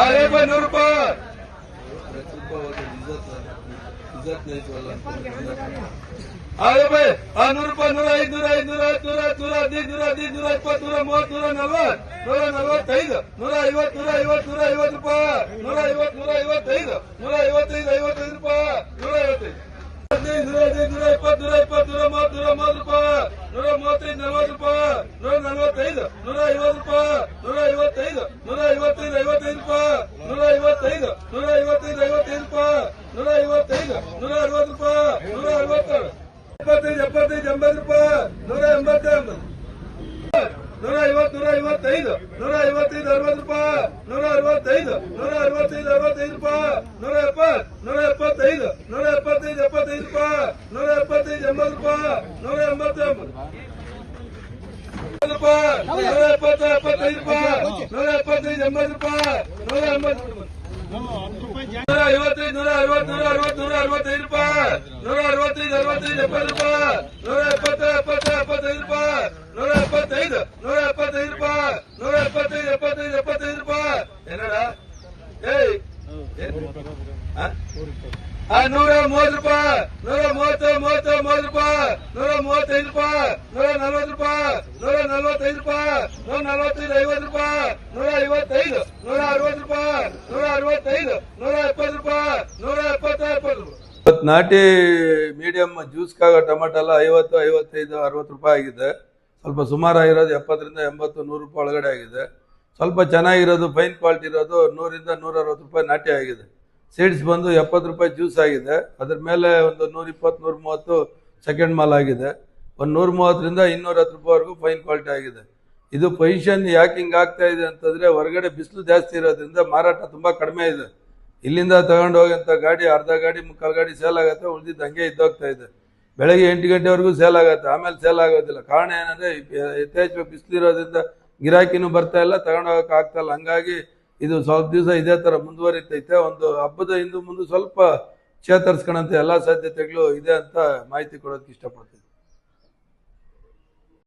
अरे भाई 100 रुपये अरे भाई 100 रुपये 105 105 ನಾಟಿ ಮೀಡಿಯಂ ಜ್ಯೂಸ್ ಕಾಗ ಟೊಮೆಟೊ 50 55 60 ರೂಪಾಯಿ ಆಗಿದೆ. ಸ್ವಲ್ಪ ಸುಮಾರಾಗಿರೋದು 70 ರಿಂದ 80 100 ರೂಪಾಯಿ ಒಳಗಡೆ ಆಗಿದೆ. ಸ್ವಲ್ಪ ಚೆನ್ನಾಗಿರೋದು ಫೈನ್ ಕ್ವಾಲಿಟಿ ಇರೋದು 100 ರಿಂದ 160 ರೂಪಾಯಿ ನಾಟಿ ಆಗಿದೆ. ಸೀಡ್ಸ್ ಬಂದು 70 ರೂಪಾಯಿ ಜ್ಯೂಸ್ ಆಗಿದೆ. ಅದ್ರ ಮೇಲೆ ಒಂದು 120 130 ಸೆಕೆಂಡ್ ಮಾಲ್ ಆಗಿದೆ. ಒಂದು 130 ರಿಂದ 210 ರೂಪಾಯಿವರೆಗೂ ಫೈನ್ ಕ್ವಾಲಿಟಿ ಆಗಿದೆ. ಇದು ಪೊಸಿಷನ್ ಯಾಕೆ ಹಿಂಗೆ ಆಗ್ತಾ ಇದೆ ಅಂತಂದ್ರೆ ಹೊರಗಡೆ ಬಿಸಿಲು ಜಾಸ್ತಿ ಇರೋದ್ರಿಂದ ಮಾರಾಟ ತುಂಬಾ ಕಡಿಮೆ ಇದೆ. ಇಲ್ಲಿಂದ ತಗೊಂಡು ಹೋಗಂತ ಗಾಡಿ ಅರ್ಧ ಗಾಡಿ ಮುಕ್ಕಾಲು ಗಾಡಿ ಸೇಲ್ ಆಗುತ್ತೆ, ಉಳಿದಿದ್ದು ಹಂಗೆ ಇದ್ದೋಗ್ತಾ ಇದೆ. ಬೆಳಗ್ಗೆ 8 ಗಂಟೆವರೆಗೂ ಸೇಲ್ ಆಗುತ್ತೆ, ಆಮೇಲೆ ಸೇಲ್ ಆಗೋದಿಲ್ಲ. ಕಾರಣ ಏನಂದ್ರೆ ಯಥೇಚ್ಛ ಬಿಸಿಲಿರೋದ್ರಿಂದ ಗಿರಾಕಿನೂ ಬರ್ತಾ ಇಲ್ಲ, ತಗೊಂಡು ಹೋಗಕ್ಕೆ ಆಗ್ತಾ ಇಲ್ಲ. ಹಂಗಾಗಿ ಇದು ಸ್ವಲ್ಪ ದಿವಸ ಇದೇ ತರ ಮುಂದುವರಿತೈತೆ. ಒಂದು ಹಬ್ಬದ ಹಿಂದೆ ಮುಂದೆ ಸ್ವಲ್ಪ ಚೇತರಿಸ್ಕೊಳ್ಳೋಂಥ ಎಲ್ಲ ಸಾಧ್ಯತೆಗಳು ಇದೆ ಅಂತ ಮಾಹಿತಿ ಕೊಡೋದಕ್ಕೆ ಇಷ್ಟಪಡ್ತೀನಿ.